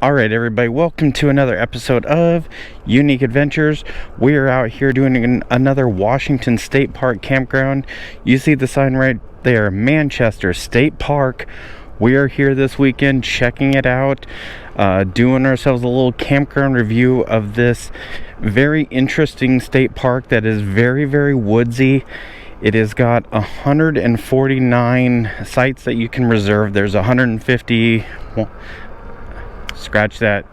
Alright everybody, welcome to another episode of Unique Adventurez. We are out here doing another Washington State Park campground. You see the sign right there, Manchester State Park. We are here this weekend checking it out, doing ourselves a little campground review of this very interesting state park that is very, very woodsy. It has got 149 sites that you can reserve. There's 150... well, scratch that.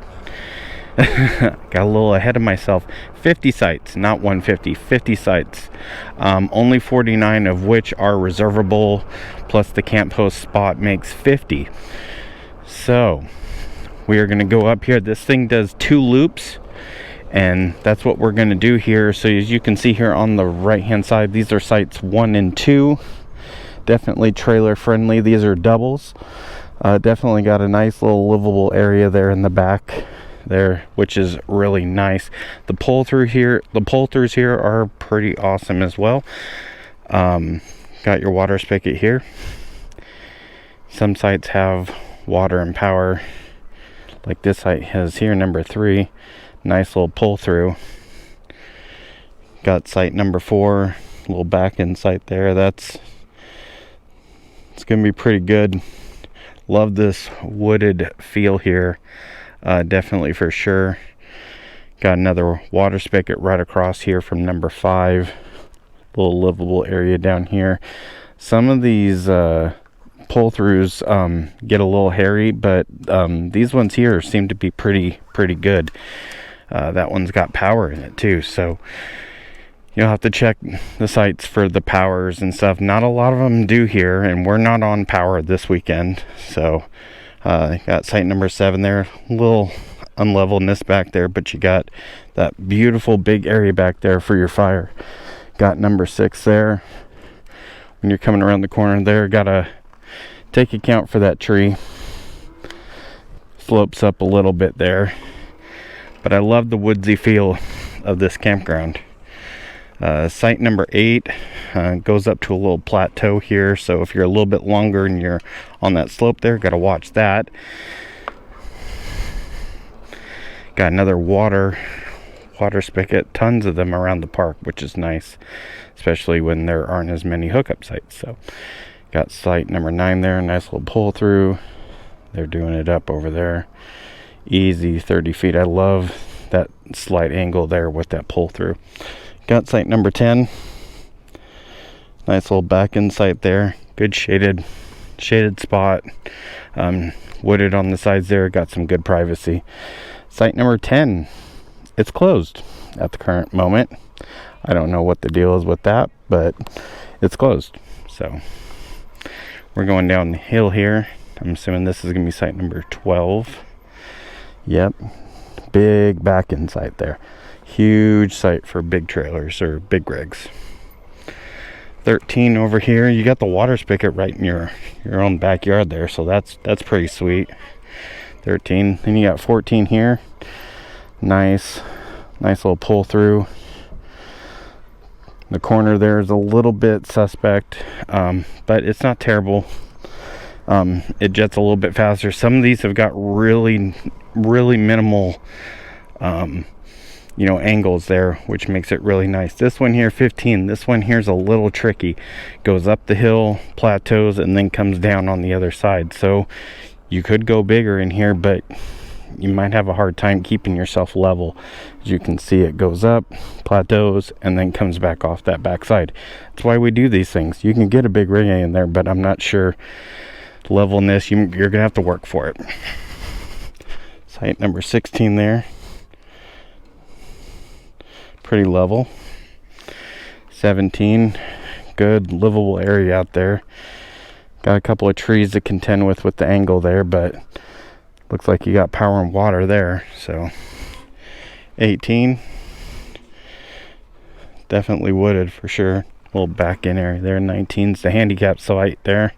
Got a little ahead of myself. 50 sites, not 150, 50 sites. Only 49 of which are reservable, plus the camp host spot makes 50. So we are going to go up here. This thing does 2 loops, and that's what we're going to do here. So as you can see here on the right hand side, these are sites 1 and 2. Definitely trailer friendly. These are doubles. Definitely got a nice little livable area there in the back there, which is really nice. The pull-throughs here are pretty awesome as well. Got your water spigot here. Some sites have water and power, like this site has here, number 3. Nice little pull-through. Got site number 4, little back end site there. It's gonna be pretty good. Love this wooded feel here, definitely for sure. Got another water spigot right across here from number 5. Little livable area down here. Some of these pull-throughs get a little hairy, but these ones here seem to be pretty good. That one's got power in it too, so you'll have to check the sites for the powers and stuff. Not a lot of them do here, and we're not on power this weekend. So got site number 7 there. A little unleveledness back there, but you got that beautiful big area back there for your fire. Got number 6 there. When you're coming around the corner there, gotta take account for that tree. Slopes up a little bit there, but I love the woodsy feel of this campground. Site number 8 goes up to a little plateau here, so if you're a little bit longer and you're on that slope there, gotta watch that. Got another water spigot, tons of them around the park, which is nice, especially when there aren't as many hookup sites. So got site number 9 there, nice little pull through. They're doing it up over there, easy 30 feet. I love that slight angle there with that pull through. Got site number 10. Nice little back end site there. Good shaded spot. Wooded on the sides there. Got some good privacy. Site number 10. It's closed at the current moment. I don't know what the deal is with that, but it's closed. So we're going down the hill here. I'm assuming this is going to be site number 12. Yep. Big back end site there. Huge site for big trailers or big rigs. 13 over here. You got the water spigot right in your own backyard there, so that's pretty sweet. 13. Then you got 14 here. Nice little pull through. The corner there is a little bit suspect, but it's not terrible. It jets a little bit faster. Some of these have got really minimal angles there, which makes it really nice. This one here, 15. This one here's a little tricky. Goes up the hill, plateaus, and then comes down on the other side. So you could go bigger in here, but you might have a hard time keeping yourself level. As you can see, it goes up, plateaus, and then comes back off that back side. That's why we do these things. You can get a big rig in there, but I'm not sure levelness. You're gonna have to work for it. Site number 16 there. Pretty level. 17, good livable area out there. Got a couple of trees to contend with the angle there, but looks like you got power and water there. So 18, definitely wooded for sure. Little back in area there. 19's the handicap site there.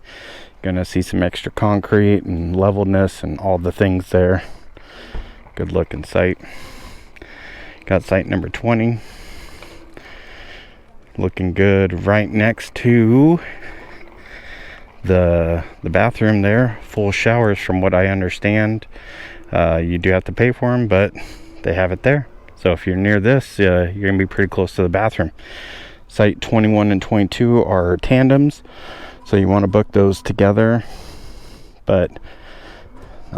Gonna see some extra concrete and levelness and all the things there. Good looking site. Got site number 20. Looking good right next to the bathroom there. Full showers from what I understand. You do have to pay for them, but they have it there. So if you're near this, you're gonna be pretty close to the bathroom. Site 21 and 22 are tandems, so you want to book those together. But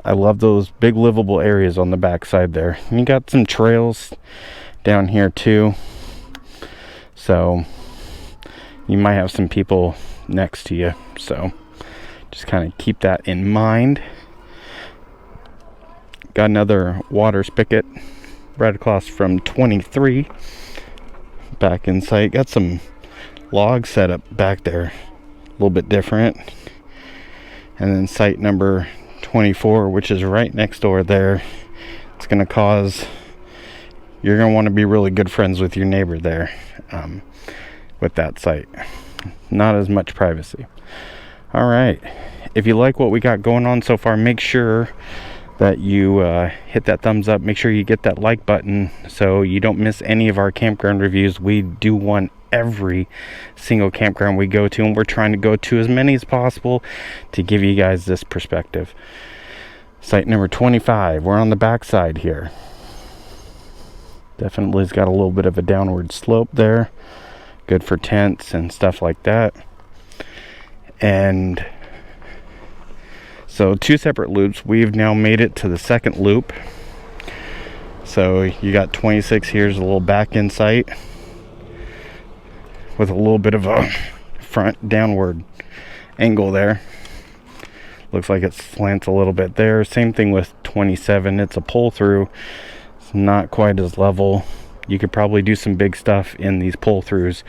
I love those big livable areas on the backside there. And you got some trails down here too, so you might have some people next to you, so just kind of keep that in mind. Got another water spigot right across from 23 back in sight. Got some log setup back there, a little bit different. And then site number 24, which is right next door there, it's going to cause, you're going to want to be really good friends with your neighbor there with that site. Not as much privacy. All right, if you like what we got going on so far, make sure that you hit that thumbs up. Make sure you get that like button so you don't miss any of our campground reviews. We do one every single campground we go to, and we're trying to go to as many as possible to give you guys this perspective. Site number 25, we're on the back side here. Definitely has got a little bit of a downward slope there, good for tents and stuff like that. And so 2 separate loops. We've now made it to the second loop. So you got 26 here's a little back in sight with a little bit of a front downward angle there. Looks like it slants a little bit there. Same thing with 27. It's a pull through. It's not quite as level. You could probably do some big stuff in these pull throughs.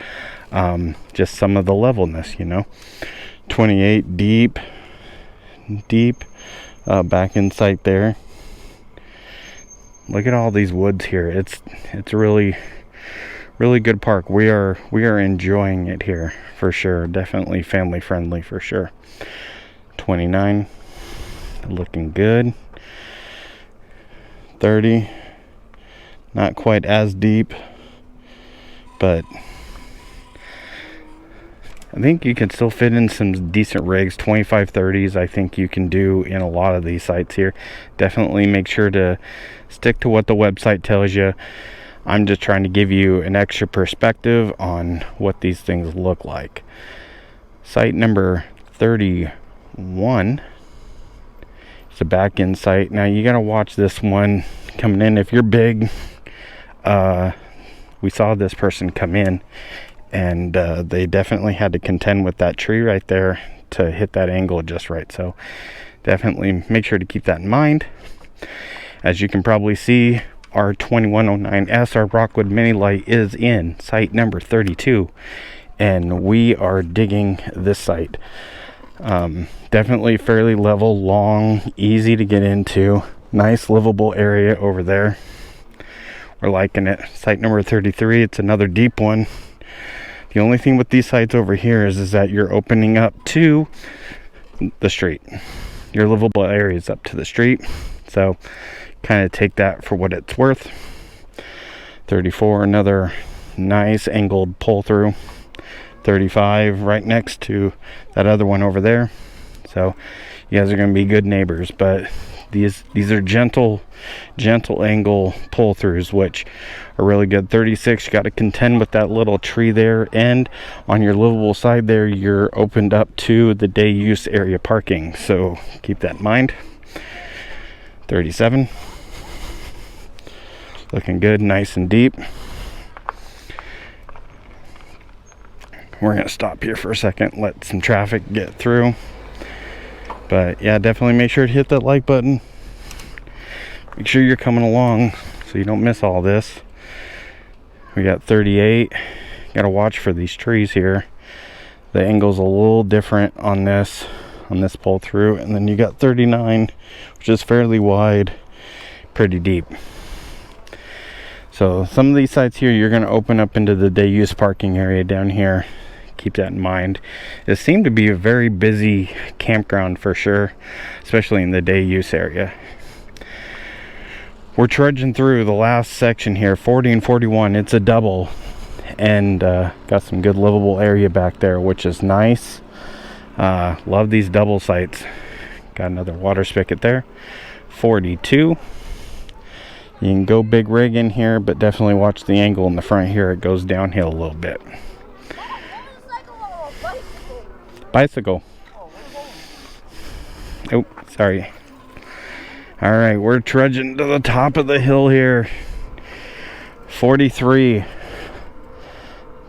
Just some of the levelness, you know. 28 deep back in sight there. Look at all these woods here. It's a really good park. We are enjoying it here for sure. Definitely family friendly for sure. 29 looking good. 30 not quite as deep, but I think you can still fit in some decent rigs. 25 30s I think you can do in a lot of these sites here. Definitely make sure to stick to what the website tells you. I'm just trying to give you an extra perspective on what these things look like. Site number 31, it's a back in site. Now you got to watch this one coming in. If you're big, we saw this person come in, and they definitely had to contend with that tree right there to hit that angle just right. So definitely make sure to keep that in mind. As you can probably see, our 2109S, our Rockwood Mini Light, is in site number 32, and we are digging this site. Definitely fairly level, long, easy to get into, nice livable area over there. We're liking it. Site number 33, it's another deep one. The only thing with these sites over here is that you're opening up to the street. Your livable area is up to the street, so kind of take that for what it's worth. 34, another nice angled pull through. 35 right next to that other one over there. So you guys are going to be good neighbors, but these are gentle angle pull throughs, which are really good. 36, you got to contend with that little tree there, and on your livable side there, you're opened up to the day use area parking, so keep that in mind. 37, looking good, nice and deep. We're gonna stop here for a second, let some traffic get through. But yeah, definitely make sure to hit that like button. Make sure you're coming along so you don't miss all this. We got 38. Gotta watch for these trees here. The angle's a little different on this pull through. And then you got 39, which is fairly wide, pretty deep. So some of these sites here, you're gonna open up into the day use parking area down here. Keep that in mind. It seemed to be a very busy campground for sure, especially in the day use area. We're trudging through the last section here, 40 and 41. It's a double, and got some good livable area back there, which is nice. Love these double sites. Got another water spigot there. 42. You can go big rig in here, but definitely watch the angle in the front here. It goes downhill a little bit. Bicycle. Oh, sorry. All right, we're trudging to the top of the hill here. 43.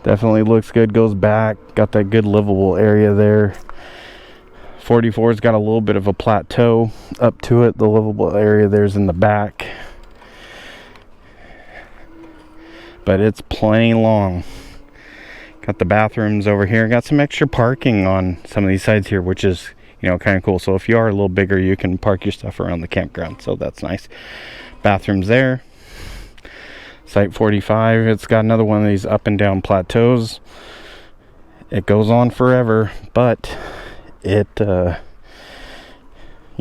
Definitely looks good, goes back, got that good livable area there. 44's got a little bit of a plateau up to it. The livable area there's in the back, but it's plenty long. Got the bathrooms over here, got some extra parking on some of these sides here, which is, you know, kind of cool. So if you are a little bigger, you can park your stuff around the campground, so that's nice. Bathrooms there. Site 45, it's got another one of these up and down plateaus. It goes on forever, but it you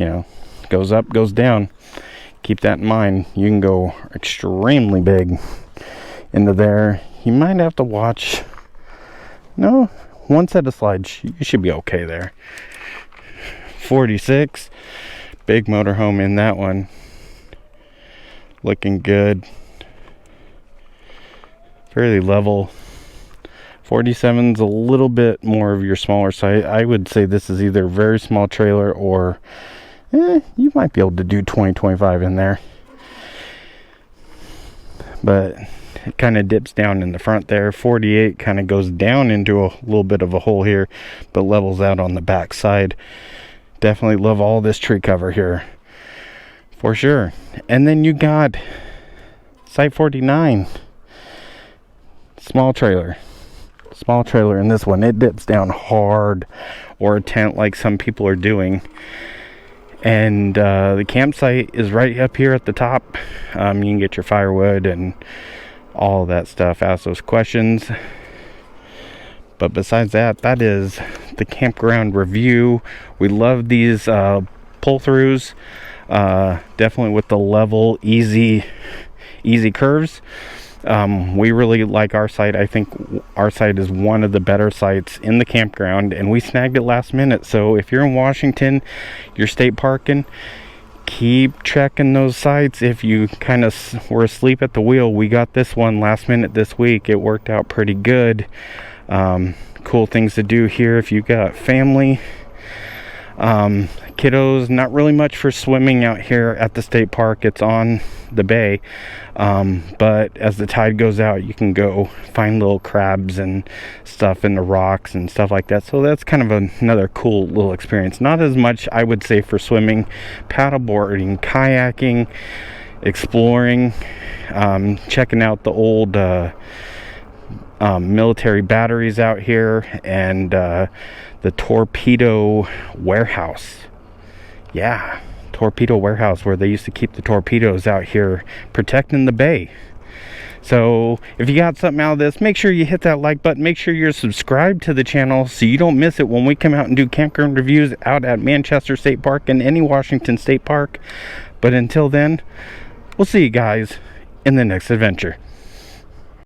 know, goes up, goes down. Keep that in mind. You can go extremely big into there. You might have to watch, no, one set of slides, you should be okay there. 46, big motorhome in that one, looking good, fairly level. 47's a little bit more of your smaller site. I would say this is either a very small trailer or you might be able to do 20-25 in there, but it kind of dips down in the front there. 48 kind of goes down into a little bit of a hole here, but levels out on the back side. Definitely love all this tree cover here for sure. And then you got site 49, small trailer in this one. It dips down hard, or a tent like some people are doing. And the campsite is right up here at the top. You can get your firewood and all that stuff, ask those questions. But besides that, that is the campground review. We love these pull-throughs, definitely with the level, easy curves. We really like our site. I think our site is one of the better sites in the campground, and we snagged it last minute. So if you're in Washington, you're state parking, keep checking those sites. If you kind of were asleep at the wheel, we got this one last minute this week. It worked out pretty good. Cool things to do here if you've got family, kiddos. Not really much for swimming out here at the state park. It's on the bay, but as the tide goes out, you can go find little crabs and stuff in the rocks and stuff like that. So that's kind of another cool little experience. Not as much, I would say, for swimming, paddleboarding, kayaking, exploring, checking out the old military batteries out here, and the torpedo warehouse. Yeah, torpedo warehouse, where they used to keep the torpedoes out here protecting the bay. So if you got something out of this, make sure you hit that like button. Make sure you're subscribed to the channel so you don't miss it when we come out and do campground reviews out at Manchester State Park and any Washington State Park. But until then, we'll see you guys in the next adventure.